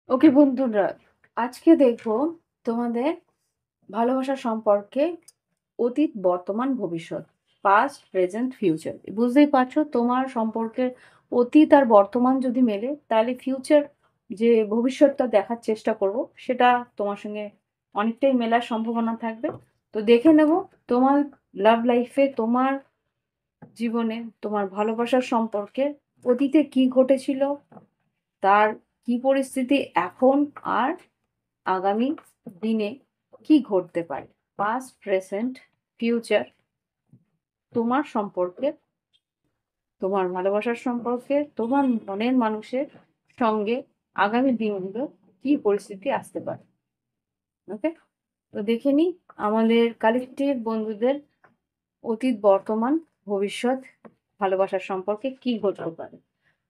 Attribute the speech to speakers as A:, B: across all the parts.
A: ওকে বন্ধুরা, আজকে দেখবো তোমাদের ভালোবাসা সম্পর্কে অতীত, বর্তমান, ভবিষ্যৎ, পাস্ট, প্রেজেন্ট, ফিউচার। বুঝতেই পারছো, তোমার সম্পর্কের অতীত আর বর্তমান যদি মেলে, তাহলে ফিউচার যে ভবিষ্যৎটা দেখার চেষ্টা করব, সেটা তোমার সঙ্গে অনেকটাই মেলার সম্ভাবনা থাকবে। তো দেখে নেব তোমার লাভ লাইফে, তোমার জীবনে, তোমার ভালোবাসার সম্পর্কে অতীতে কি ঘটেছিল, তার কি পরিস্থিতি এখন, আর আগামী দিনে কি ঘটতে পারে। পাস্ট, প্রেজেন্ট, ফিউচার তোমার সম্পর্কে, তোমার ভালোবাসার সম্পর্কে, তোমার মনের মানুষের সঙ্গে আগামী দিনগুলো কি পরিস্থিতি আসতে পারে। ওকে, তো দেখে নিই আমাদের কালেক্টিভ বন্ধুদের অতীত, বর্তমান, ভবিষ্যৎ ভালোবাসার সম্পর্কে কি ঘটতে পারে।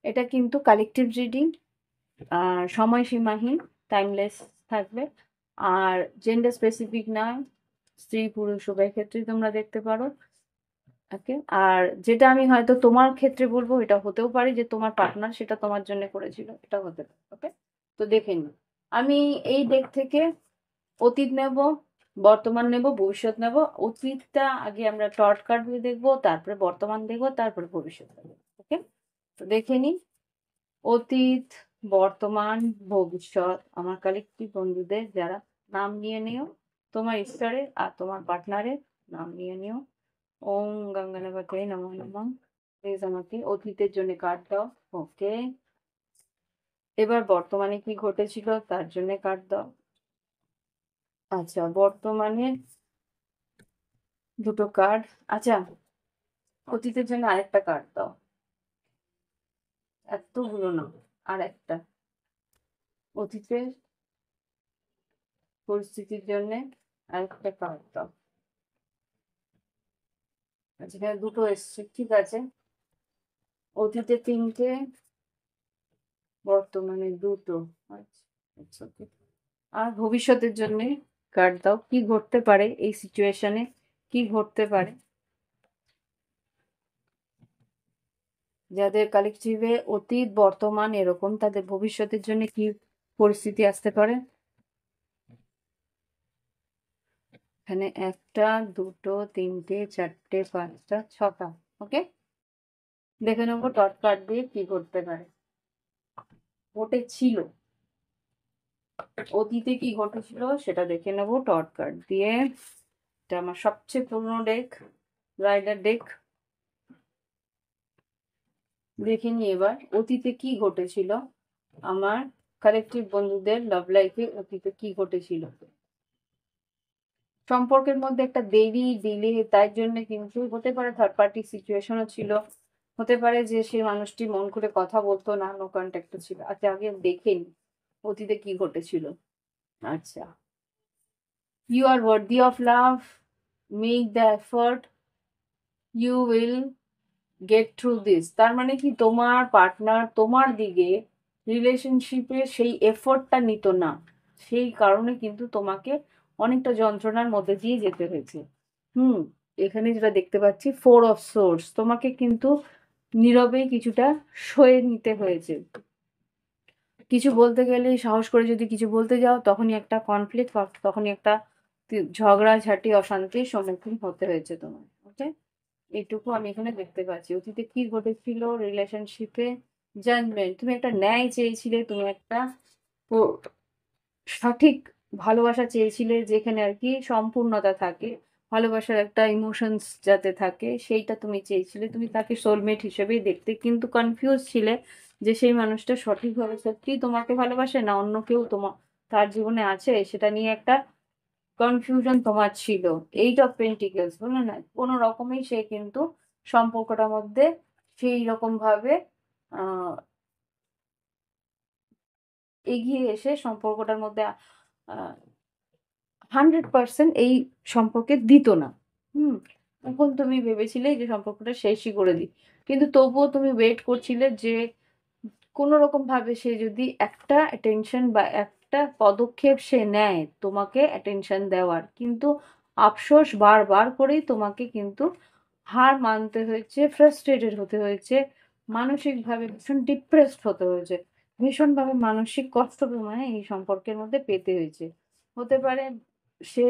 A: এটা কিন্তু কালেক্টিভ রিডিং, সময়সীমাহীন, টাইমলেস থাকবে, আর জেন্ডার স্পেসিফিক নয়, স্ত্রী পুরুষ উভয় ক্ষেত্রেই তোমরা দেখতে পারো। ওকে, আর যেটা আমি হয়তো তোমার ক্ষেত্রে বলবো, এটা হতেও পারে যে তোমার পার্টনার সেটা তোমার জন্য করেছিল, এটা হতে পারে। ওকে, তো দেখে নিই। আমি এই ডেক থেকে অতীত নেব, বর্তমান নেব, ভবিষ্যৎ নেব। অতীতটা আগে আমরা টর্চ কার্ড দিয়ে দেখবো, তারপরে বর্তমান দেখবো, তারপরে ভবিষ্যৎ দেখবো। ওকে, তো দেখে নিই অতীত, বর্তমান, ভবিষ্যৎ আমার কালেক্টিভ বন্ধুদের যারা। নাম নিয়ে নিও, তোমার ঈশ্বরের আর তোমার পার্টনারের নাম নিয়ে নিও। ওম গঙ্গানাগতে নমঃ নমঃ। প্লিজ আমাকে অতীতের জন্য কার্ড দাও। ওকে, এবার বর্তমানে কি ঘটেছিল তার জন্য কার্ড দাও। আচ্ছা, বর্তমানে দুটো কার্ড। আচ্ছা, অতীতের জন্য আরেকটা কার্ড দাও। এতগুলো না, আর একটা অতীতের পরিস্থিতির জন্য আরেকটা কার্ড দাও। আচ্ছা, এখানে দুটো এসছে, ঠিক আছে। অতীতে তিনটে, বর্তমানে দুটো। আচ্ছা, আচ্ছা, ওকে। আর ভবিষ্যতের জন্য কার্ড দাও, কি ঘটতে পারে এই সিচুয়েশনে, কি ঘটতে পারে। যাদের কালেকটিভে অতীত, বর্তমান এরকম, তাদের ভবিষ্যতের জন্য কি পরিস্থিতি আসতে পারে। এখানে একটা, দুটো, তিনটে, চারটে, পাঁচটা, ছটা। ওকে, দেখে নেবো ডট কার্ড দিয়ে কি করতে পারে, ঘটেছিল, অতীতে কি ঘটেছিল সেটা দেখে নেবো টর্চ কার্ড দিয়ে। এটা আমার সবচেয়ে পুরনো ডেক, রাইডার ডেক। দেখে নি এবার অতীতে কি ঘটেছিল আমার কালেকটিভ বন্ধুদের লাভ লাইফে, অতীতে কি ঘটেছিল। সম্পর্কের মধ্যে একটা দেরি, ডিলে, তাই জন্য কিন্তু হতে পারে থার্ড পার্টি সিচুয়েশনও ছিল, হতে পারে যে সেই মানুষটি মন করে কথা বলতো না, নো কন্ট্যাক্ট ছিল। আচ্ছা, আগে দেখে নি অতীতে কি ঘটেছিল। আচ্ছা, you are worthy of love, make the effort, you will get through this. তার মানে কি, তোমার পার্টনার তোমার দিকে রিলেশনশিপে সেই এফোর্টটা নিত না, সেই কারণে কিন্তু তোমাকে অনেকটা যন্ত্রণার মধ্যে দিয়ে যেতে হয়েছে। হুম, এখানে যেটা দেখতে পাচ্ছি, ফোর অফ সোর্স, তোমাকে কিন্তু নীরবেই কিছুটা সয়ে নিতে হয়েছে। কিছু বলতে গেলে সাহস করে যদি কিছু বলতে যাও, তখনই একটা কনফ্লিক্ট, তখনই একটা ঝগড়াঝাটি, অশান্তির সম্মুখীন হতে হয়েছে তোমার। ওকে, এইটুকু আমি এখানে দেখতে পাচ্ছি। অতীতে কি ঘটেছিল রিলেশনশিপে, জাজমেন্ট, তুমি একটা ন্যায় চেয়েছিলে, তুমি একটা সঠিক ভালোবাসা চেয়েছিলে, যেখানে আর কি সম্পূর্ণতা থাকে, ভালোবাসার একটা ইমোশনস যাতে থাকে, সেইটা তুমি চেয়েছিলে। তুমি তাকে সোলমেট হিসেবেই দেখতে, কিন্তু কনফিউজ ছিলে যে সেই মানুষটা সঠিকভাবে সত্যি তোমাকে ভালোবাসে, না অন্য কেউ তোমার তার জীবনে আছে, সেটা নিয়ে একটা কনফিউশন তোমার ছিল। এইট অফ পেন্টিকেলস, বলো না, কোনো রকমেই সে কিন্তু সম্পর্কটার মধ্যে সেই রকম ভাবে আহ এগিয়ে এসে সম্পর্কটার মধ্যে 100% এই সম্পর্কে দিত না। হুম, তখন তুমি ভেবেছিলে যে সম্পর্কটা শেষই করে দিই, কিন্তু তবুও তুমি ওয়েট করছিলে যে কোনো রকম ভাবে সে যদি একটা অ্যাটেনশন বা একটা পদক্ষেপ সে নেয় তোমাকে অ্যাটেনশন দেওয়ার, কিন্তু আফসোস বারবার করেই তোমাকে কিন্তু হার মানতে হয়েছে, ফ্রাস্ট্রেটেড হতে হয়েছে, মানসিকভাবে ভীষণ ডিপ্রেসড হতে হয়েছে। ভীষণভাবে মানসিক কষ্ট তোমায় এই সম্পর্কের মধ্যে পেতে হয়েছে। হতে পারে সে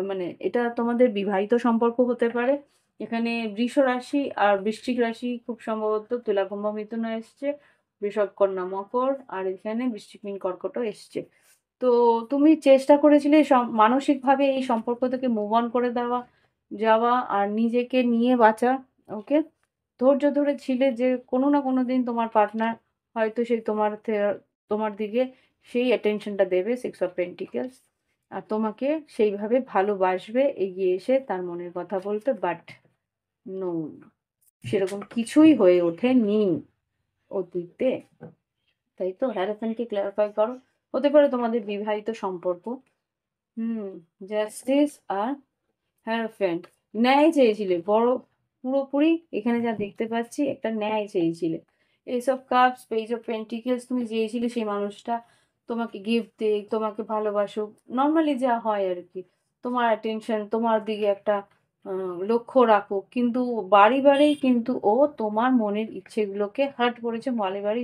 A: মানে এটা তোমাদের বিবাহিত সম্পর্ক হতে পারে। এখানে বৃষ রাশি আর বৃশ্চিক রাশি খুব সম্ভবত তুলা, কুম্ভ, মিথুনও এসছে। বৃষভ, কন্যা, মকর আর এখানে বৃশ্চিক, মীন, কর্কটও এসছে। তো তুমি চেষ্টা করেছিলে মানসিকভাবে এই সম্পর্ক থেকে মুভ অন করে যাওয়া আর নিজেকে নিয়ে বাঁচা। ওকে? ধৈর্য ধরে ছিলে যে কোনো না কোনো দিন তোমার পার্টনার হয়তো সেই তোমার দিকে সেই অ্যাটেনশনটা দেবে, সিক্স অফ পেন্টিকেলস। আর তোমাকে সেইভাবে ভালোবাসবে, এগিয়ে এসে তার মনের কথা বলবে। বাট নো, সেরকম কিছুই হয়ে ওঠেনি অতীতে। তাই তো? হ্যারাসমেন্টকে ক্লারিফাই করো। হতে পারে তোমাদের বিবাহিত সম্পর্ক। হুম, জাস্টিস আর হ্যারাসমেন্ট। ন্যায় চেয়েছিলে, পুরোপুরি এখানে যা দেখতে পাচ্ছি একটা ন্যায় চেয়েছিলে। S of cups, page of pentacles, তুমি চেয়েছিলে সেই মানুষটা তোমাকে গিফট দিক, তোমাকে ভালোবাসুক, নর্মালি যা হয় আর কি। তোমার অ্যাটেনশন, তোমার দিকে একটা লক্ষ্য রাখুক। কিন্তু বাড়ি কিন্তু ও তোমার মনের ইচ্ছেগুলোকে হার্ট করেছে, বাড়ি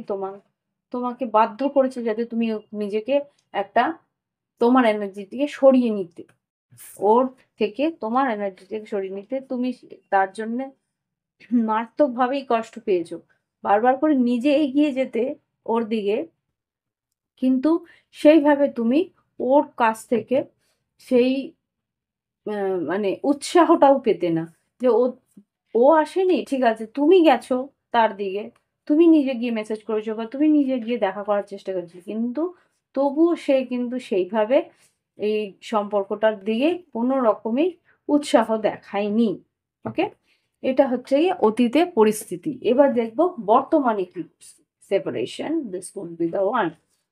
A: তোমাকে বাধ্য করেছে যাতে তুমি নিজেকে একটা তোমার এনার্জি থেকে সরিয়ে নিতে। ওর থেকে তোমার এনার্জি থেকে সরিয়ে নিতে তুমি তার জন্যে মারাত্মকভাবেই কষ্ট পেয়েছো। বারবার করে নিজে এগিয়ে যেতে ওর দিকে, কিন্তু সেইভাবে তুমি ওর কাছ থেকে সেই মানে উৎসাহটাও পেতে না। যে ও আসেনি, ঠিক আছে, তুমি গেছো তার দিকে, তুমি নিজে গিয়ে মেসেজ করেছো বা তুমি নিজে গিয়ে দেখা করার চেষ্টা করেছো, কিন্তু তবুও সে কিন্তু সেইভাবে এই সম্পর্কটার দিকে কোনো রকমই উৎসাহ দেখায়নি। ওকে? এটা হচ্ছে গিয়ে অতীতে পরিস্থিতি। এবার দেখবো বর্তমানে কি separation, this would be the one.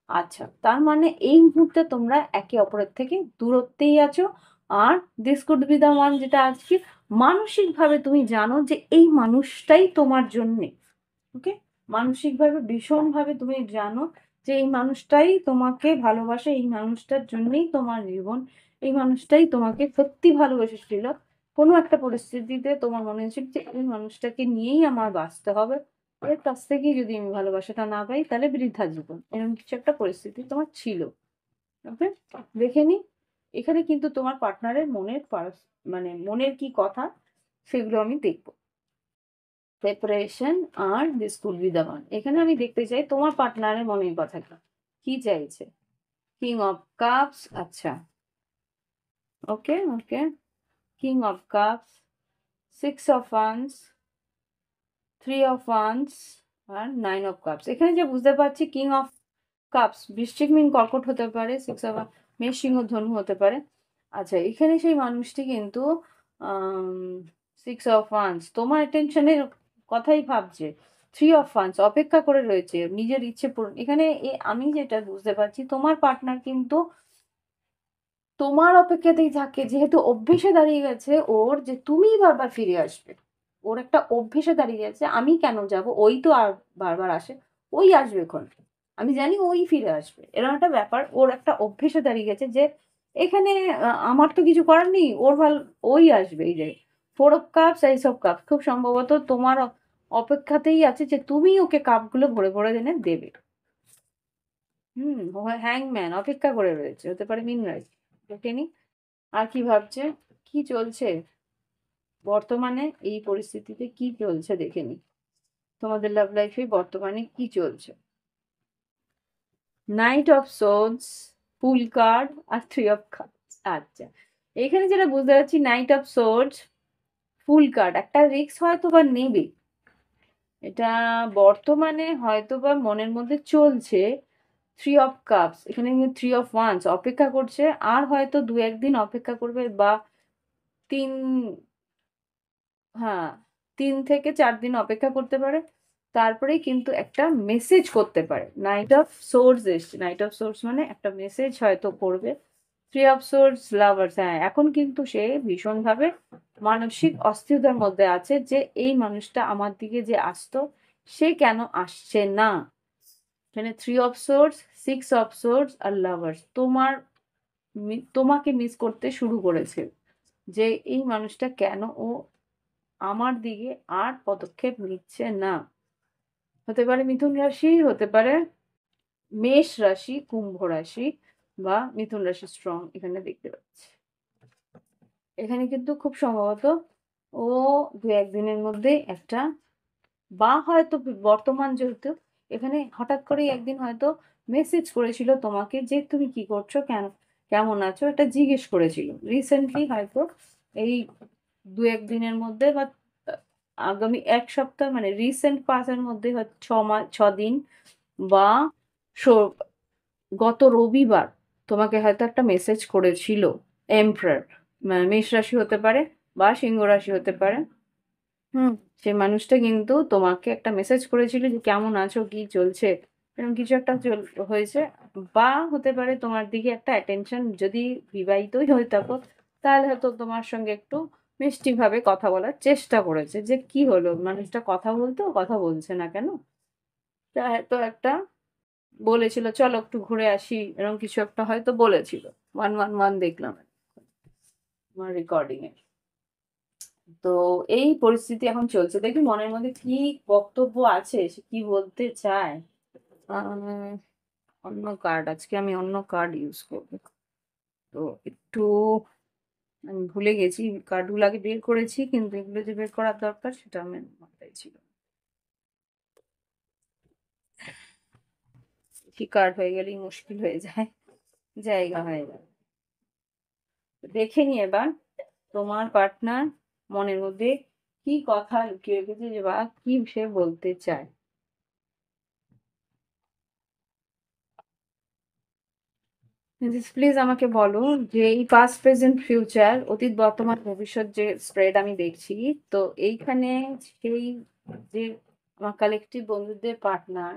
A: আচ্ছা, তার মানে এই মুহূর্তে তোমরা একে অপরের থেকে দূরত্বেই আছো। আর this could be the one, যেটা আজকে মানসিকভাবে তুমি জানো যে এই মানুষটাই তোমার জন্যে। ওকে? মানসিকভাবে ভীষণভাবে তুমি জানো যে এই মানুষটাই তোমাকে ভালোবাসে, এই মানুষটার জন্যই তোমার জীবন, এই মানুষটাই তোমাকে সত্যি ভালোবেসেছিল। কোনো একটা পরিস্থিতিতে তোমার মনে হয়েছিল যে এই মানুষটাকে নিয়েই আমার বাঁচতে হবে। এর কাছ থেকেই যদি আমি ভালোবাসাটা না পাই তাহলে বৃথা জীবন। এরকম কিছু একটা পরিস্থিতি তোমার ছিল। ওকে? দেখে নি। এখানে কিন্তু তোমার পার্টনারের মানে মনের কি কথা সেগুলো আমি দেখব। প্রিপারেশন আর this could be the one. এখানে আমি দেখতে চাই তোমার পার্টনারের মনের কথা কি, কি চাইছে। কিং অফ কাপস, আচ্ছা, okay okay, king of cups, six of wands, three of wands আর নাইন অফ কাপস। এখানে যে বুঝতে পারছি কিং অফ কাপস বৃশ্চিক, মীন, কর্কট হতে পারে, সিক্স অফ মেষ, সিংহ, ধনু হতে পারে। আচ্ছা, এখানে সেই মানুষটি কিন্তু সিক্স অফ ওয়ান্স তোমার টেনশনের কথাই ভাবছে। থ্রি অফ ওয়ান্স অপেক্ষা করে রয়েছে নিজের ইচ্ছে পূরণ। এখানে আমি যেটা বুঝতে পারছি তোমার পার্টনার কিন্তু তোমার অপেক্ষাতেই থাকে, যেহেতু অভ্যেসে দাঁড়িয়ে গেছে ওর যে তুমিই বারবার ফিরে আসবে। ওর একটা অভ্যেসে দাঁড়িয়ে গেছে, আমি কেন যাব, ওই তো আর বারবার আসে, ওই আসবে এখন, আমি জানি ওই ফিরে আসবে, এরকম একটা ব্যাপার ওর একটা অভ্যেসে দাঁড়িয়ে গেছে যে এখানে আমার তো কিছু করার নেই, ওই আসবে। এই যে four of cups, ace of cups, খুব সম্ভবত তোমার অপেক্ষাতেই আছে যে তুমি ওকে কাপগুলো ভরে ভরে এনে দেবে। হুম, হ্যাংম্যান অপেক্ষা করে রয়েছে, হতে পারে মিন রাইজ। দেখে নি আর কি ভাবছে, কি চলছে বর্তমানে এই পরিস্থিতিতে, কি চলছে দেখে নি তোমাদের লাভ লাইফে বর্তমানে কি চলছে। Knight of swords, fool card আর থ্রি অফ কাপস। আচ্ছা, এখানে যেটা বুঝতে পারছি knight of swords, fool card, একটা রিস্ক হয়তো বা নেবে, এটা বর্তমানে হয়তো বা মনের মধ্যে চলছে। থ্রি অফ কাপস, এখানে থ্রি অফ ওয়ান্স অপেক্ষা করছে, আর হয়তো দু একদিন অপেক্ষা করবে, বা তিন, হ্যাঁ, ৩ থেকে ৪ দিন অপেক্ষা করতে পারে। তারপরেই কিন্তু একটা মেসেজ করতে পারে। নাইট অফ সোর্স এসছে। নাইট অফ সোর্স মানে একটা মেসেজ হয়তো করবে। থ্রি অফ সোর্স লাভার্স, হ্যাঁ, এখন কিন্তু সে ভীষণভাবে মানসিক অস্থিরতার মধ্যে আছে যে এই মানুষটা আমার দিকে যে আসতো সে কেন আসছে না। এখানে three of swords, six of swords আর লাভার্স তোমাকে মিস করতে শুরু করেছে, যে এই মানুষটা কেন ও আমার দিকে আর পদক্ষেপ নিচ্ছে না। হতে পারে মিথুন রাশি, হতে পারে মেষ রাশি, কুম্ভ রাশি বা মিথুন রাশি স্ট্রং এখানে দেখতে পাচ্ছি। এখানে কিন্তু খুব সম্ভবত ও ২-১ দিনের মধ্যেই একটা, বা হয়তো বর্তমান যেহেতু এখানে হঠাৎ করেই একদিন হয়তো মেসেজ করেছিল তোমাকে যে তুমি কি করছো, কেমন আছো, এটা জিজ্ঞেস করেছিল রিসেন্টলি, হয়তো এই ২-১ দিনের মধ্যে বা আগামী ১ সপ্তাহ, মানে রিসেন্ট পাস্টের মধ্যে হয়তো ৬ দিন বা স- গত রবিবার তোমাকে হয়তো একটা মেসেজ করেছিল এম্পারার। মেষ রাশি হতে পারে বা সিংহ রাশি হতে পারে। হুম, সেই মানুষটা কিন্তু তোমাকে একটা মেসেজ করেছিল যে কেমন আছো, কি চলছে, এরকম কিছু একটা হয়েছে। বা হতে পারে তোমার দিকে একটা অ্যাটেনশন, যদি বিবাহিতই হয়ে থাকো তাহলে হয়তো তোমার সঙ্গে একটু মিষ্টি ভাবে কথা বলার চেষ্টা করেছে, যে কি হলো মানুষটা কথা বলতো কথা বলছে না কেন। তা হয়তো একটা বলেছিল চলো একটু ঘুরে আসি, এরকম কিছু একটা হয়তো বলেছিল। 111 দেখলাম আমার রেকর্ডিং এ। তো এই পরিস্থিতি এখন চলছে, দেখি মনের মধ্যে কি বক্তব্য আছে, সে কি বলতে চায়। আহ, অন্য কার্ড, আজকে আমি অন্য কার্ড ইউজ করবো। তো একটু আমি ভুলে গেছি, কার্ডগুলো আগে বের করেছি কিন্তু এগুলো যে বের করার দরকার সেটা আমার মাথায় ছিল না। কি কার্ড হয়ে গেলেই মুশকিল হয়ে যায়, জায়গা হয়ে যায়। দেখে নি এবার তোমার পার্টনার মনের মধ্যে কি কথা লুকিয়ে রেখেছে, যে বা কি সে বলতে চায়। প্লিজ আমাকে বলো যে এই পাস্ট প্রেজেন্ট ফিউচার, অতীত বর্তমান ভবিষ্যৎ যে স্প্রেড আমি দেখছি, তো এইখানে সেই যে আমার কালেকটিভ বন্ধুদের পার্টনার,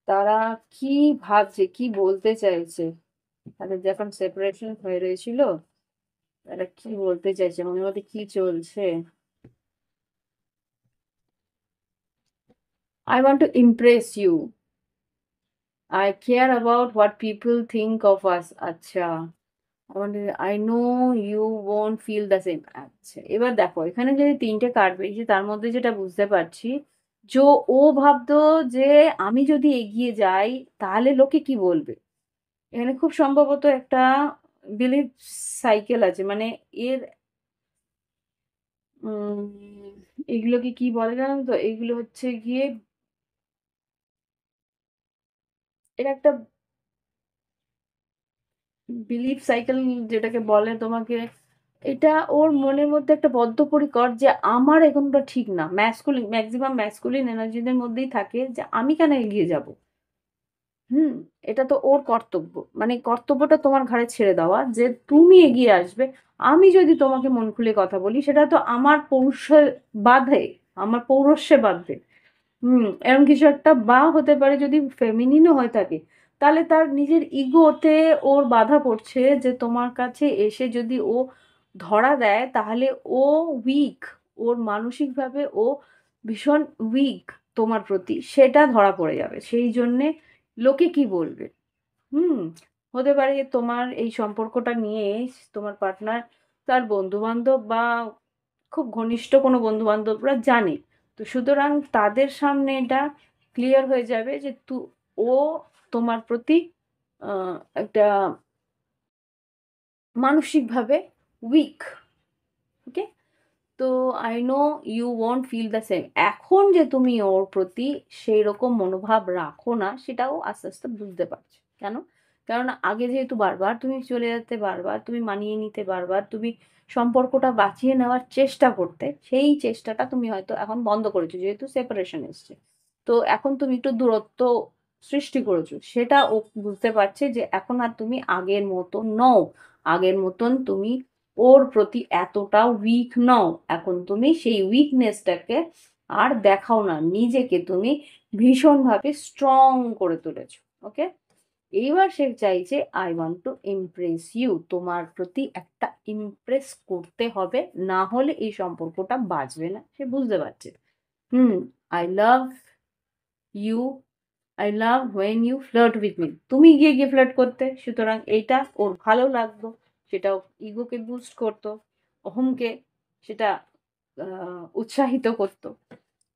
A: তারা কি ভাবছে, কি বলতে চাইছে, তাদের যখন সেপারেশন হয়ে রয়েছিল তারা কি বলতে চাইছে, মনের মধ্যে কি চলছে। I want to impress you, I care about what people think of us. আচ্ছা, I know you won't feel the same. আচ্ছা, এবার দেখো এখানে যদি ৩টে কার্ড পেয়েছি তার মধ্যে যেটা বুঝতে পারছি, যে ও ভাবতো যে আমি যদি এগিয়ে যাই তাহলে লোকে কি বলবে। এখানে খুব সম্ভবত একটা বিলিভ সাইকেল আছে, মানে এর উম, এগুলোকে কি বলে জানো তো, এগুলো হচ্ছে গিয়ে এর একটা বিলিভ সাইকেল যেটাকে বলে তোমাকে, এটা ওর মনের মধ্যে একটা বদ্ধপরিকর যে আমার এখনটা ঠিক না, ম্যাসকুলিন, ম্যাক্সিমাম ম্যাসকুলিন এনার্জিদের মধ্যেই থাকে যে আমি কেন এগিয়ে যাব। হুম, এটা তো ওর কর্তব্য, মানে কর্তব্যটা তোমার ঘাড়ে ছেড়ে দেওয়া যে তুমি এগিয়ে আসবে। আমি যদি তোমাকে মন খুলে কথা বলি সেটা তো আমার পৌরুষে বাধে, আমার পৌরস্যে বাধবে। এরকম কিছু একটা, বা হতে পারে যদি ফেমিনিনও হয়ে থাকে তাহলে তার নিজের ইগোতে ওর বাধা পড়ছে, যে তোমার কাছে এসে যদি ও ধরা দেয় তাহলে ও উইক, ওর মানসিকভাবে ও ভীষণ উইক তোমার প্রতি, সেটা ধরা পড়ে যাবে। সেই জন্যে লোকে কি বলবে। হুম, হতে পারে তোমার এই সম্পর্কটা নিয়ে তোমার পার্টনার তার বন্ধু বান্ধব বা খুব ঘনিষ্ঠ কোনো বন্ধু বান্ধবরা জানে। তো সুতরাং তাদের সামনে এটা ক্লিয়ার হয়ে যাবে যে ও তোমার প্রতি একটা মানসিকভাবে উইক। ওকে, তো I know you won't feel the same. এখন যে তুমি ওর প্রতি সেই রকম মনোভাব রাখো না সেটাও আস্তে আস্তে বুঝতে পারছো। কেন? কেননা আগে যেহেতু বারবার তুমি চলে যেতে, বারবার তুমি মানিয়ে নিতে, বারবার তুমি সম্পর্কটা বাঁচিয়ে নেওয়ার চেষ্টা করতে, সেই চেষ্টাটা তুমি হয়তো এখন বন্ধ করেছো যেহেতু সেপারেশন এসছে। তো এখন তুমি একটু দূরত্ব সৃষ্টি করেছো, সেটা ও বুঝতে পারছে যে এখন আর তুমি আগের মতো নও, আগের মতন তুমি ওর প্রতি এতটা উইক নও। এখন তুমি সেই উইকনেসটাকে আর দেখাও না, নিজেকে তুমি ভীষণভাবে স্ট্রং করে তুলেছো। ওকে, এইবার সে চাইছে I want to impress you, তোমার প্রতি একটা ইমপ্রেস করতে হবে, না হলে এই সম্পর্কটা বাঁচবে না, সে বুঝতে পারছে। Hmm, I love you, I love when you flirt with me, তুমি গিয়ে গিয়ে ফ্লার্ট করতে, সুতরাং এইটা ওর ভালো লাগতো, সেটা ইগোকে বুস্ট করতো, অহংকে সেটা উৎসাহিত করতো।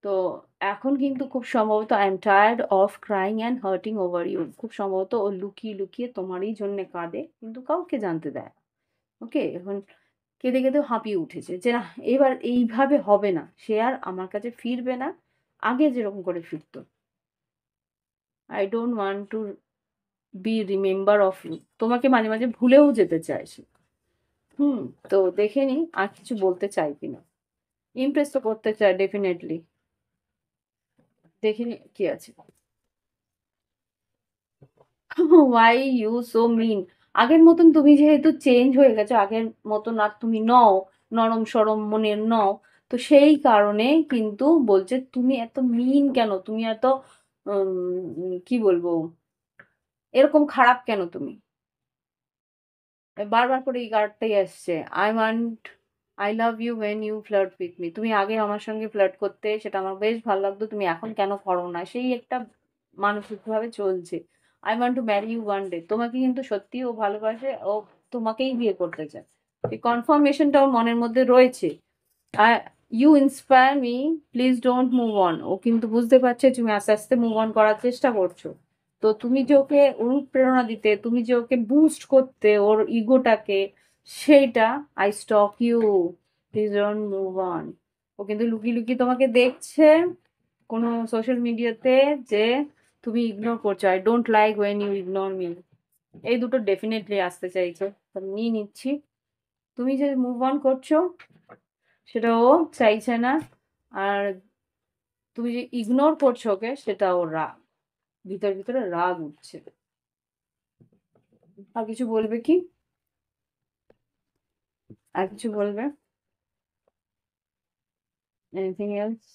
A: তো এখন কিন্তু খুব সম্ভবত I am tired of crying and hurting over you. খুব সম্ভবত ও লুকিয়ে, লুকিয়ে তোমারই জন্যে কাঁদে। কিন্তু কাউকে জানতে দেয় না। ওকে? এখন কেঁদে, কেঁদেও হাঁপিয়ে উঠেছে যে, "নাহ, এবার এইভাবে হবে না। সে আর আমার কাছে ফিরবে না। আগে যেরকম করে ফিরত। I don't want to be remember of you." তোমাকে মাঝে, মাঝে ভুলেও যেতে চায় সে। হুম? তো দেখে নিই আর কিছু বলতে চায় কিনা। ইমপ্রেস তো করতে চায় ডেফিনিটলি। দেখে নিই কি আছে। হোয়াই ইউ সো মিন? আগের মতন তুমি যেহেতু চেঞ্জ হয়ে গেছো, আগের মতন আর তুমি নও, নরম সরম মনের নও, তো সেই কারণে কিন্তু বলছে তুমি এত মিন কেন, তুমি এত কি বলবো, এরকম খারাপ কেন তুমি? বারবার করে এই কার্ডটাই আসছে। I want, I love you when you flirt with me. তুমি আগে আমার সঙ্গে ফ্লার্ট করতে, সেটা আমার বেশ ভালো লাগতো, তুমি এখন কেন করো না? সেই একটা মানসিকভাবে চলছে। I want to marry you one day. তোমাকে কিন্তু সত্যিই ও ভালোবাসে, ও তোমাকেই বিয়ে করতে চায়। এই কনফার্মেশনটা ওর মনের মধ্যে রয়েছে। Uh you inspire me, please don't move on. ও কিন্তু বুঝতে পারছে তুমি আস্তে, আস্তে মুভ অন করার চেষ্টা করছো। তো তুমি যে ওকে অনুপ্রেরণা দিতে, তুমি যে ওকে বুস্ট করতে ওর ইগোটাকে, সেইটা I stop you, please don't move on. ও কিন্তু লুকিয়ে, লুকিয়ে তোমাকে দেখছে কোনো সোশ্যাল মিডিয়াতে যে তুমি ইগনোর করছো। I don't like when you ignore me. এই দুটো ডেফিনেটলি আসতে চাইছে। তো নিয়ে নিচ্ছি। তুমি যে মুভ অন করছো সেটা ও চাইছে না। আর তুমি যে ইগনোর করছো ওকে, সেটা ওর রাগ। ভিতরে, ভিতরে রাগ উঠছে। আর কিছু বলবে কি? আর কিছু বলবে? Anything else?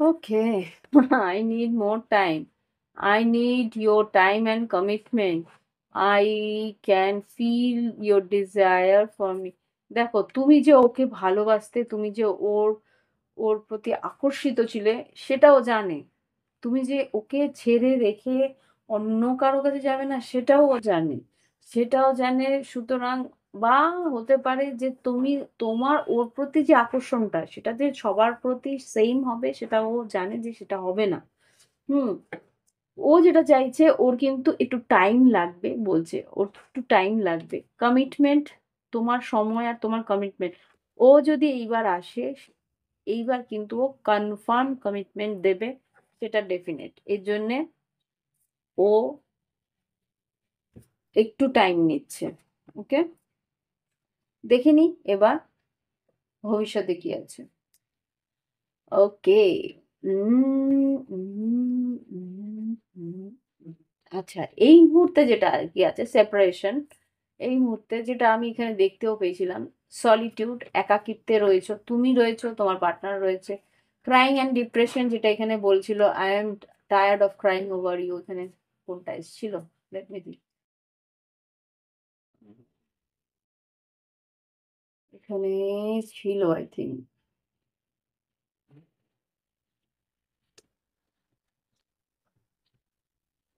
A: Okay. I need more time. I need your time and commitment. I can feel your desire for me. দেখো, তুমি যে ওকে ভালোবাসতে, তুমি যে ওর ওর প্রতি আকর্ষিত ছিলে, সেটাও জানে। তুমি যে ওকে ছেড়ে রেখে অন্য কারো কাছে যাবে না, সেটাও ও জানে। সেটাও জানে, সুতরাং বা হতে পারে যে তুমি, তোমার ওর প্রতি যে আকর্ষণটা, সেটা যে সবার প্রতি সেইম হবে, সেটা ও জানে যে সেটা হবে না। হুম? ও যেটা চাইছে, ওর কিন্তু একটু টাইম লাগবে বলছে। ওর একটু টাইম লাগবে। কমিটমেন্ট, তোমার সময় আর তোমার কমিটমেন্ট। ও যদি এইবার আসে, এইবার কিন্তু ও কনফার্ম কমিটমেন্ট দেবে, সেটা ডেফিনেট। এর জন্যে ও একটু টাইম নিচ্ছে। ওকে? দেখে নিই এবার ভবিষ্যতে কি আছে। ওকে। উম, উম, উম, উম, উম। আচ্ছা, এই মুহূর্তে যেটা আর কি আছে সেপারেশন, এই মুহূর্তে যেটা আমি এখানে দেখতেও পেয়েছিলাম, সলিটিউড, একাকিত্বে রয়েছো, তুমি রয়েছো, তোমার পার্টনার রয়েছে। ক্রাইং অ্যান্ড ডিপ্রেশন যেটা এখানে বলছিল, I am tired of crying over you, এখানে কোনটা এসেছিল? Let me see. এখানে ছিল আই থিঙ্ক,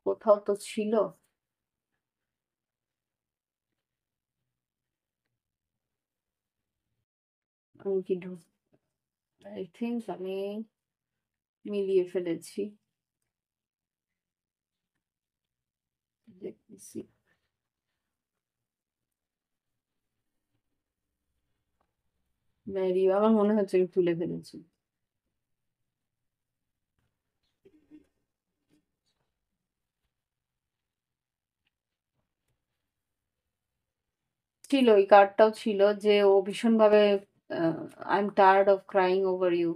A: কোথাও তো ছিল। আমি কি আই থিঙ্ক আমি মিলিয়ে ফেলেছি। দেখতেছি। ম্যারিও, আমার মনে হচ্ছে আমি তুলে ফেলেছি। ছিল, এই কার্ডটাও ছিল যে ও ভীষণভাবে I am tired of crying over you.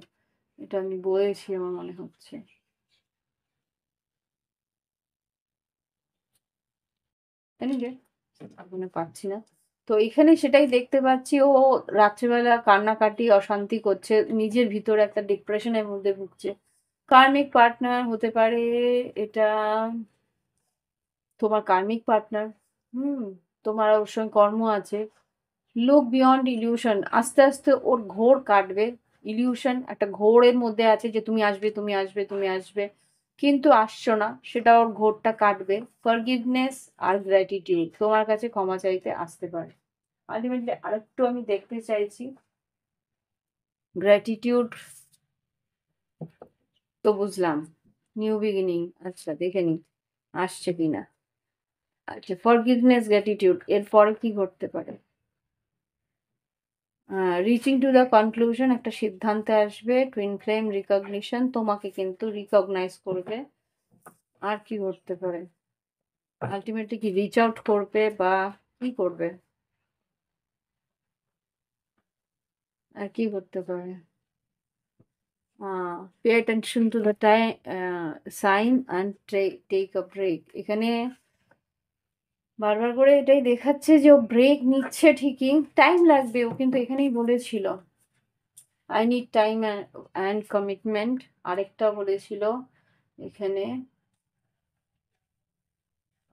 A: এটা আমি বলেছি আমার মনে হচ্ছে। এনিওয়ে, মনে পাচ্ছি না। তো এখানে সেটাই দেখতে পাচ্ছি, ও রাত্রিবেলা কান্নাকাটি অশান্তি করছে, নিজের ভিতরে একটা ডিপ্রেশনের মধ্যে ভুগছে। কার্মিক পার্টনার হতে পারে এটা, তোমার কার্মিক পার্টনার। হুম? তোমার ওর সঙ্গে কর্ম আছে। লুক বিয়ন্ড ইলিউশন, আস্তে আস্তে ওর ঘোর কাটবে। ইলিউশন একটা ঘোরের মধ্যে আছে যে তুমি আসবে, তুমি আসবে, তুমি আসবে, কিন্তু আসছো না, সেটা ওর ঘোরটা কাটবে। ফরগিভনেস আর গ্র্যাটিটিউড, তোমার কাছে ক্ষমা চাইতে আসতে পারে। আলটিমেটলি আরেকটু আমি দেখতে চাইছি গ্র্যাটিটিউড। তো বুঝলাম নিউ বিগিনিং। আচ্ছা দেখে নি আসছে কিনা। আচ্ছা ফরগিভনেস গ্র্যাটিটিউড এরপরে কি ঘটতে পারে? রিচিং টু দ্য কনক্লুশন একটা সিদ্ধান্তে আসবে। টুইন ফ্লেম রিকগনিশন তোমাকে কিন্তু রিকগনাইজ করবে। আর কি ঘটতে পারে? আলটিমেটলি কি রিচ আউট করবে বা কি করবে? আর কি করতে পারে? Pay attention to the time sign and take a break. এখানে বারবার করে এটাই দেখাচ্ছে যে ও ব্রেক নিচ্ছে ঠিকই, টাইম লাগবে। ও কিন্তু এখানেই বলেছিল I need time and commitment. আরেকটা বলেছিল এখানে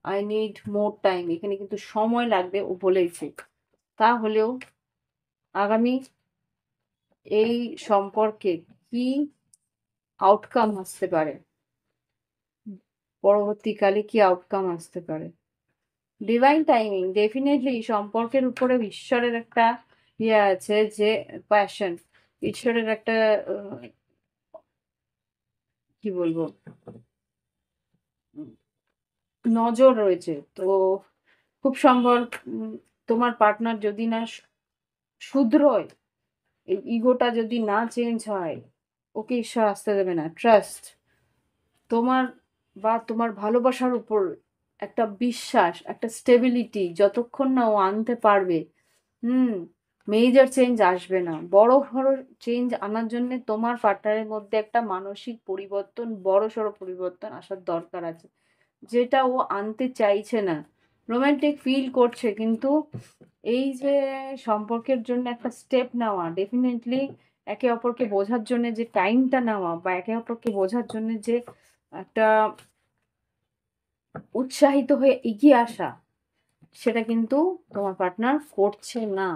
A: আই নিড মোর টাইম। এখানে কিন্তু সময় লাগবে ও বলেছে। তাহলেও আগামী এই সম্পর্কে কি আউটকাম আসতে পারে, পরবর্তীকালে কি আউটকাম আসতে পারে? ডিভাইন টাইমিং ডেফিনেটলি সম্পর্কের উপরে ঈশ্বরের একটা ইয়ে আছে, যে প্যাশন, ঈশ্বরের একটা কি বলবো নজর রয়েছে। তো খুব সম্ভব তোমার পার্টনার যদি না শুধরোয়, এই ইগোটা যদি না চেঞ্জ হয়, ওকে ঈশ্বর আসতে দেবে না। ট্রাস্ট তোমার বা তোমার ভালোবাসার উপর একটা বিশ্বাস, একটা স্টেবিলিটি যতক্ষণ না ও আনতে পারবে, হুম, মেজর চেঞ্জ আসবে না। বড় সড়ো চেঞ্জ আনার জন্য তোমার পার্টনারের মধ্যে একটা মানসিক পরিবর্তন, বড় সড়ো পরিবর্তন আসার দরকার আছে, যেটা ও আনতে চাইছে না। রোমান্টিক ফিল করছে, কিন্তু এই যে সম্পর্কের জন্য একটা স্টেপ নেওয়া, ডেফিনেটলি একে অপরকে বোঝার জন্য যে টাইমটা নেওয়া বা একে অপরকে বোঝার জন্য যে একটা উৎসাহিত হয়ে এগিয়ে আসা, সেটা কিন্তু তোমার পার্টনার করছে না।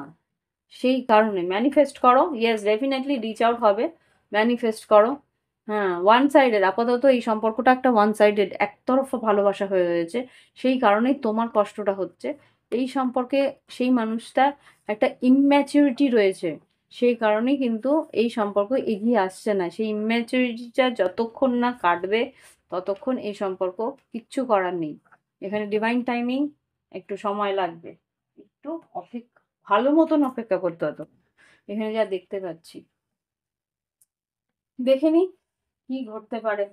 A: সেই কারণে ম্যানিফেস্ট করো। ইয়েস, ডেফিনেটলি রিচ আউট হবে। ম্যানিফেস্ট করো। হ্যাঁ, ওয়ান সাইডেড আপাতত এই সম্পর্কটা একটা ওয়ান সাইডেড, একতরফা ভালোবাসা হয়ে রয়েছে। সেই কারণেই তোমার কষ্টটা হচ্ছে। এই সম্পর্কে সেই মানুষটার একটা ইম্যাচুরিটি রয়েছে। সেই কারণেই কিন্তু এই সম্পর্ক এগিয়ে আসছে না। সেই ইম্যাচুরিটিটা যতক্ষণ না কাটবে, ততক্ষণ এই সম্পর্ক কিচ্ছু করার নেই। এখানে ডিভাইন টাইমিং, একটু সময় লাগবে। একটু অপেক্ষা, ভালো মতন অপেক্ষা করতে হতো। এখানে যা দেখতে পাচ্ছি, দেখে নি কি ঘটতে পারে।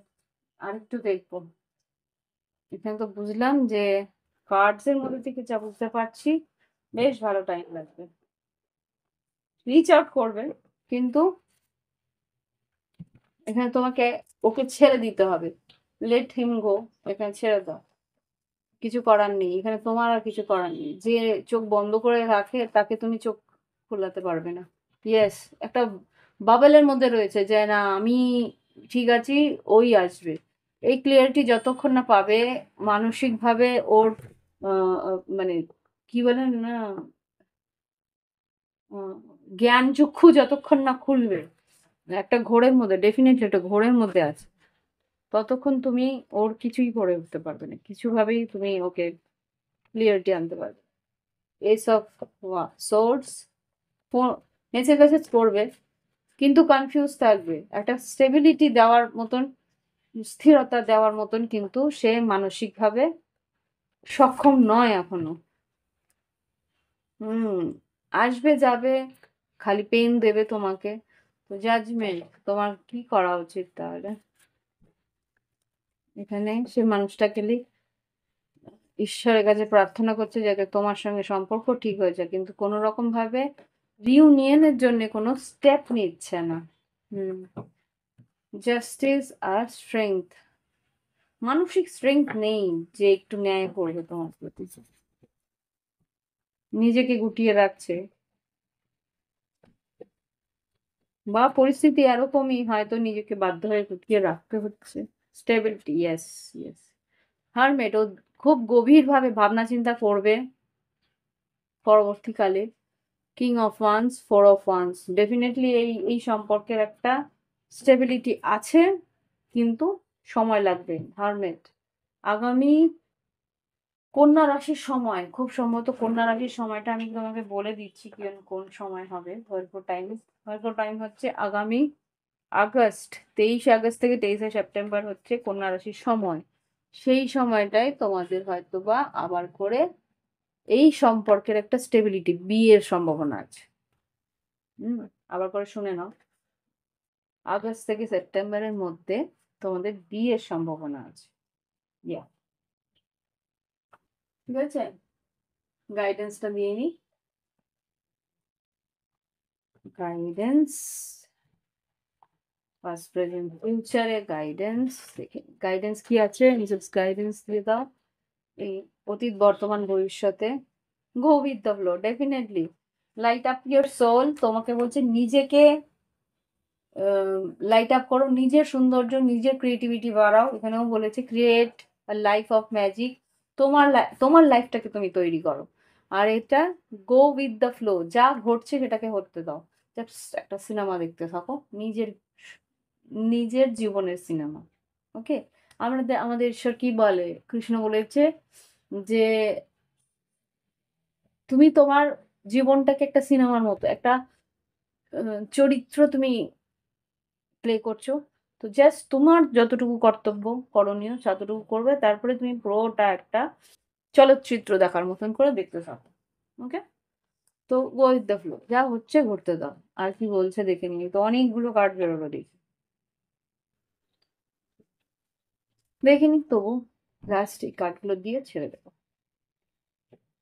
A: আরেকটু দেখবো। এখানে তো বুঝলাম যে কার্ডস এর মধ্যে থেকে যা বুঝতে পারছি, বেশ ভালো টাইম লাগবে। রিচ আউট করবে, কিন্তু এখানে তোমাকে ওকে ছেড়ে দিতে হবে। লেট হিম গো। এখানে ছেড়ে দাও। কিছু করার নেই। এখানে তোমার আর কিছু করার নেই। যে চোখ বন্ধ করে রাখে তাকে তুমি চোখ খোলাতে পারবে না। ইয়েস, একটা বাবেলের মধ্যে রয়েছে যে না আমি ঠিক আছি, ওই আসবে। এই ক্লিয়ারিটি যতক্ষণ না পাবে, মানসিকভাবে ওর মানে কি বলেন না, জ্ঞান চক্ষু যতক্ষণ না খুলবে, একটা ঘোরের মধ্যে, ডেফিনেটলি একটা ঘোরের মধ্যে আছে, ততক্ষণ তুমি ওর কিছুই করে উঠতে পারবে না। কিছুভাবেই তুমি ওকে ক্লিয়ারিটি আনতে পারবে। S of swords message message করবে, কিন্তু কনফিউজ থাকবে। একটা স্টেবিলিটি দেওয়ার মতন, স্থিরতা দেওয়ার মতন কিন্তু সে মানসিকভাবে সক্ষম নয় এখনো। হুম, আসবে যাবে, খালি পেন দেবে তোমাকে। তো জাজমেন্ট, তোমার কি করা উচিত তাহলে? এখানে সে মানুষটাকে ঈশ্বরের কাছে প্রার্থনা করছে যাতে তোমার সঙ্গে সম্পর্ক ঠিক হয়ে যায়, কিন্তু কোনো রকম ভাবে রিউনিয়নের জন্য কোনো স্টেপ নিচ্ছে না। হুম, জাস্টিস আর স্ট্রেংথ, মানসিক স্ট্রেংথ নেই যে একটু ন্যায় করবে তোমার প্রতি। নিজেকে গুটিয়ে রাখছে, বা পরিস্থিতি এরকমই হয়তো নিজেকে বাধ্য হয়ে গুটিয়ে রাখতে হচ্ছে। Stability, yes yes. হারমেট, ও খুব গভীরভাবে ভাবনা চিন্তা করবে পরবর্তীকালে। King of wands, four of wands, definitely এই সম্পর্কের একটা স্টেবিলিটি আছে, কিন্তু সময় লাগবে। হারমেট, আগামী কন্যা রাশির সময়, খুব সম্ভবত কন্যা রাশির সময়টা আমি তোমাকে বলে দিচ্ছি কোন কোন সময় হবে। ভার্গো টাইম, ভার্গো টাইম হচ্ছে আগামী আগস্ট, 23 আগস্ট থেকে 23 সেপ্টেম্বর হচ্ছে কন্যা রাশির সময়। সেই সময়টায় তোমাদের হয়তোবা আবার করে এই সম্পর্কের একটা স্টেবিলিটি, বিয়ের সম্ভাবনা আছে। আবার করে শুনে নাও, আগস্ট থেকে সেপ্টেম্বরের মধ্যে তোমাদের বিয়ের সম্ভাবনা আছে। ইয়া, ঠিক আছে, গাইডেন্সটা দিয়ে নি। গাইডেন্স, পাস্ট প্রেজেন্ট ফিউচারে গাইডেন্স, দেখে গাইডেন্স কি আছে, নিজের গাইডেন্স দিয়ে দাও। এই অতীত বর্তমান ভবিষ্যতে, go with the flow, definitely light up your soul. তোমাকে বলছে নিজেকে লাইট আপ করো, নিজের সৌন্দর্য, নিজের ক্রিয়েটিভিটি বাড়াও। এখানেও বলেছে ক্রিয়েট লাইফ অফ ম্যাজিক। তোমার লাইফটাকে তুমি তৈরি করো। আর এটা গো উইথ দ্য ফ্লো, যা ঘটছে সেটাকে হতে দাও। জাস্ট একটা সিনেমা দেখতে থাকো, নিজের নিজের জীবনের সিনেমা। ওকে, আমাদের ঈশ্বর কি বলে, কৃষ্ণ বলেছে যে তুমি তোমার জীবনটাকে একটা সিনেমার মতো একটা চরিত্র তুমি প্লে করছো। তো জাস্ট তোমার যতটুকু কর্তব্য করণীয় ততটুকু করবে, তারপরে তুমি পুরোটা একটা চলচ্চিত্র দেখার মতন করে দেখতে থাকো। ওকে, তো গো উইথ দ্য ফ্লো, যা হচ্ছে ঘুরতে দাও। আর কি বলছে দেখে নিয়ে, তো অনেকগুলো কার্ড বেরোলো, দেখিনি তবু লাস্ট এই কার্ডগুলো দিয়ে ছেড়ে দেবো।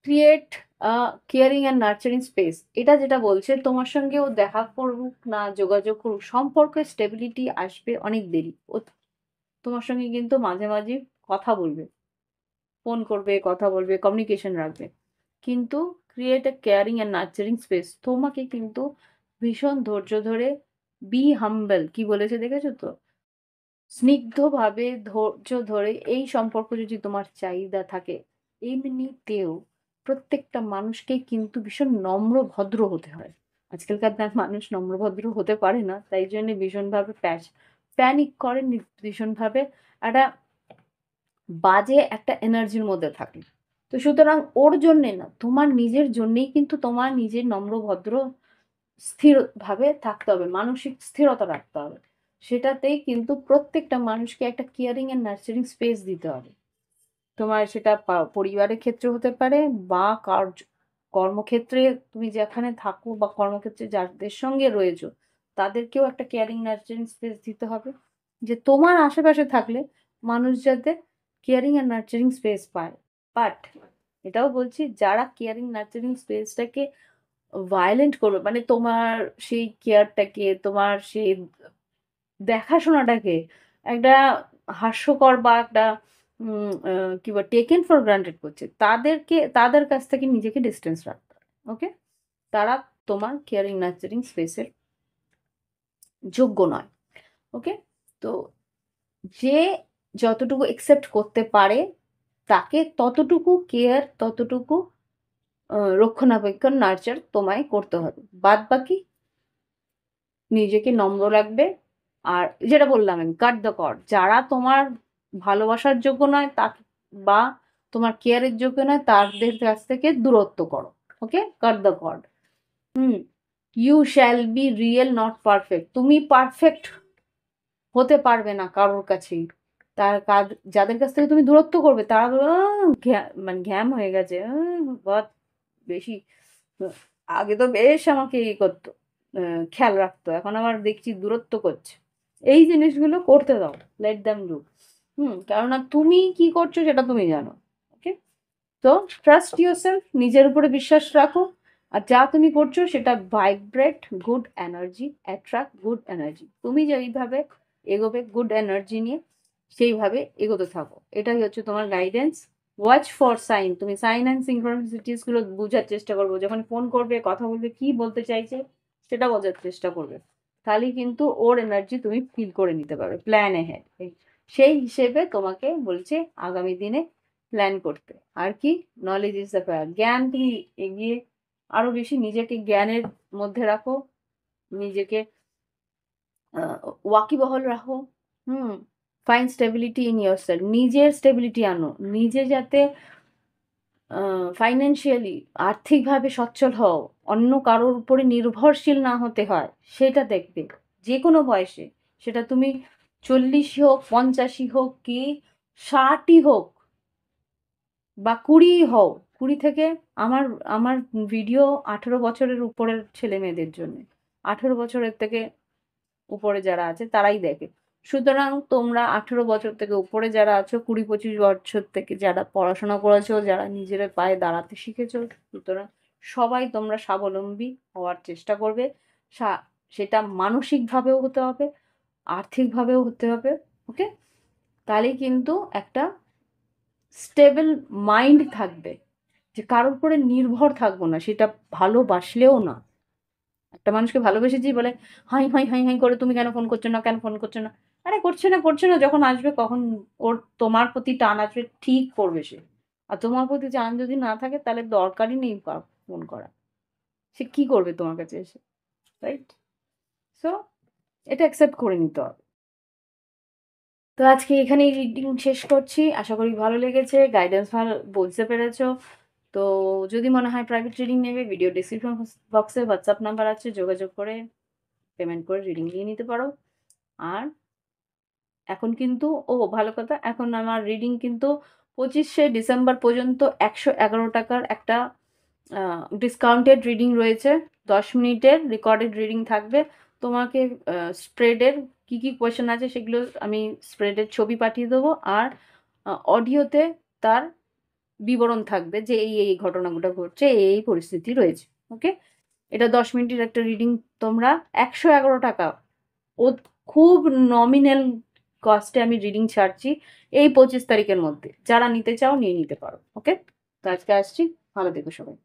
A: Create caring and nurturing space, এটা যেটা বলছে তোমার সঙ্গে ও দেখা করুক না যোগাযোগ করুক, সম্পর্কের স্টেবিলিটি আসবে অনেক দেরি। ও তোমার সঙ্গে কিন্তু মাঝে মাঝে কথা বলবে, ফোন করবে, কথা বলবে, কমিউনিকেশন রাখবে, কিন্তু create a caring and nurturing space, তোমাকে কিন্তু ভীষণ ধৈর্য ধরে, বি হাম্বল, কি বলেছে দেখেছো তো, স্নিগ্ধভাবে ধৈর্য ধরে এই সম্পর্ক যদি তোমার চাহিদা থাকে, এমনিতেও প্রত্যেকটা মানুষকে কিন্তু ভীষণ নম্র ভদ্র হতে হয়। আজকালকার মানুষ নম্র ভদ্র হতে পারে না, তাই জন্য ভীষণভাবে প্যানিক করেন, ভীষণভাবে একটা বাজে একটা এনার্জির মধ্যে থাকে। তো সুতরাং ওর জন্যে না, তোমার নিজের জন্যেই কিন্তু তোমার নিজের নম্র ভদ্র স্থিরভাবে থাকতে হবে, মানসিক স্থিরতা রাখতে হবে। সেটাতেই কিন্তু প্রত্যেকটা মানুষকে একটা কেয়ারিং অ্যান্ড নার্চারিং স্পেস দিতে হবে। তোমার সেটা পরিবারের ক্ষেত্রে হতে পারে, বা কর্মক্ষেত্রে তুমি যেখানে থাকো, বা কর্মক্ষেত্রে যাদের সঙ্গে রয়েছো তাদেরকেও একটা কেয়ারিং নার্চারিং স্পেস দিতে হবে, যে তোমার আশেপাশে থাকলে মানুষ যাতে কেয়ারিং অ্যান্ড নার্চারিং স্পেস পায়। বাট এটাও বলছি, যারা কেয়ারিং নার্চারিং স্পেসটাকে ভায়োলেন্ট করবে, মানে তোমার সেই কেয়ারটাকে, তোমার সেই দেখাশোনাটাকে একটা হাস্যকর বা একটা কি বল টেকেন ফর গ্রান্টেড করছে, তাদের কাছ থেকে নিজেকে ডিস্টেন্স রাখতে হবে। ওকে, তারা তোমার কেয়ারিং নার্চারিং স্পেসের যোগ্য নয়। ওকে, তো যে যতটুকু একসেপ্ট করতে পারে তাকে ততটুকু কেয়ার, ততটুকু রক্ষণাবেক্ষণ, নার্চার তোমায় করতে হবে। বাদ বাকি নিজেকে নম্র রাখবে। আর যেটা বললাম আমি, কাট দ্য কর্ড, যারা তোমার ভালোবাসার যোগ্য নয় তা, বা তোমার কেয়ারের যোগ্য নয়, তাদের কাছ থেকে দূরত্ব করো। Okay, cut the cord. Hmm, you shall be real not perfect, তুমি পারফেক্ট হতে পারবে না কারোর কাছেই। তার কাজ, যাদের কাছ থেকে তুমি দূরত্ব করবে তারা বলবে, মানে ঘ্যাম হয়ে গেছে, বহুত বেশি, আগে তো বেশ আমাকে ইয়ে করতো, খেয়াল রাখতো, এখন আবার দেখছি দূরত্ব করছে। এই জিনিসগুলো করতে দাও, লেট দ্যাম ডু। কেননা তুমি কি করছো সেটা তুমি জানো। ওকে, তো ট্রাস্ট ইউরসেলফ, নিজের উপরে বিশ্বাস রাখো। আর যা তুমি করছো সেটা vibrate good energy, attract good energy. তুমি যেইভাবে এগোবে গুড এনার্জি নিয়ে, সেইভাবে এগোতে থাকো। এটাই হচ্ছে তোমার গাইডেন্স। ওয়াচ ফর সাইন, তুমি সাইন অ্যান্ড সিনক্রোনিসিটিস গুলো বোঝার চেষ্টা করবো, যখন ফোন করবে, কথা বলবে, কি বলতে চাইছে সেটা বোঝার চেষ্টা করবে। তাহলেই কিন্তু ওর এনার্জি তুমি ফিল করে নিতে পারবে, প্ল্যান এহেড। সেই হিসেবে তোমাকে বলছে আগামী দিনে প্ল্যান করতে। আর কি, নলেজ ইজ দ্য পাওয়ার, জ্ঞান তুমি এগিয়ে আরো বেশি নিজেকে জ্ঞানের মধ্যে রাখো, নিজেকে ওয়াকিবহল রাখো। Hmm, fine stability in yourself, নিজের স্টেবিলিটি আনো, নিজে যাতে ফাইন্যান্সিয়ালি আর্থিকভাবে সচ্ছল হও, অন্য কারোর উপরে নির্ভরশীল না হতে হয়, সেটা দেখবে। যে কোনো বয়সে, সেটা তুমি 40 হোক, 50 হোক, কি 60 হোক বা 20 হও, 20 থেকে আমার আমার ভিডিও 18 বছরের উপরের ছেলে মেয়েদের জন্য, 18 বছরের থেকে উপরে যারা আছে তারাই দেখে। সুতরাং তোমরা 18 বছর থেকে উপরে যারা আছো, 20-25 বছর থেকে যারা পড়াশোনা করেছো, যারা নিজের পায়ে দাঁড়াতে শিখেছো, সুতরাং সবাই তোমরা স্বাবলম্বী হওয়ার চেষ্টা করবে। সেটা মানসিকভাবেও হতে হবে, আর্থিকভাবেও হতে হবে। ওকে? তাহলেই কিন্তু একটা স্টেবল মাইন্ড থাকবে, যে কারোর উপরে নির্ভর থাকবো না, সেটা ভালোবাসলেও না। একটা মানুষকে ভালোবেসেছি বলে হাই হাই হাই হাই করে, তুমি কেন ফোন করছো না, কেন ফোন করছো না? আরে করছে না, যখন আসবে কখন ওর তোমার প্রতি টান আসবে ঠিক করবে সে। আর তোমার প্রতি টান যদি না থাকে তাহলে দরকারই নেই ফোন করা। সে কি করবে তোমার কাছে এসে? রাইট? সো এটা অ্যাকসেপ্ট করে নিতে হবে। তো আজকে এখানেই রিডিং শেষ করছি। আশা করি ভালো লেগেছে, গাইডেন্স ভালো বুঝতে পেরেছো। তো যদি মনে হয় প্রাইভেট রিডিং নেবে, ভিডিও ডিসক্রিপশন বক্সে হোয়াটসঅ্যাপ নাম্বার আছে, যোগাযোগ করে পেমেন্ট করে রিডিং নিয়ে নিতে পারো। আর এখন কিন্তু ভালো কথা, এখন আমার রিডিং কিন্তু 25শে ডিসেম্বর পর্যন্ত 111 টাকার একটা ডিসকাউন্টেড রিডিং রয়েছে। 10 মিনিটের রেকর্ডেড রিডিং থাকবে। তোমাকে স্প্রেডের কী কী কোয়েশ্চেন আছে সেগুলো আমি স্প্রেডের ছবি পাঠিয়ে দেবো, আর অডিওতে তার বিবরণ থাকবে যে এই ঘটনাগুলো ঘটছে, এই পরিস্থিতি রয়েছে। ওকে? এটা 10 মিনিটের একটা রিডিং, তোমরা 111 টাকা, ও খুব নমিনাল কস্টে আমি রিডিং ছাড়ছি এই 25 তারিখের মধ্যে। যারা নিতে চাও নিয়ে নিতে পারো। ওকে? তো আজকে আসছি, ভালো থেকো সবাই।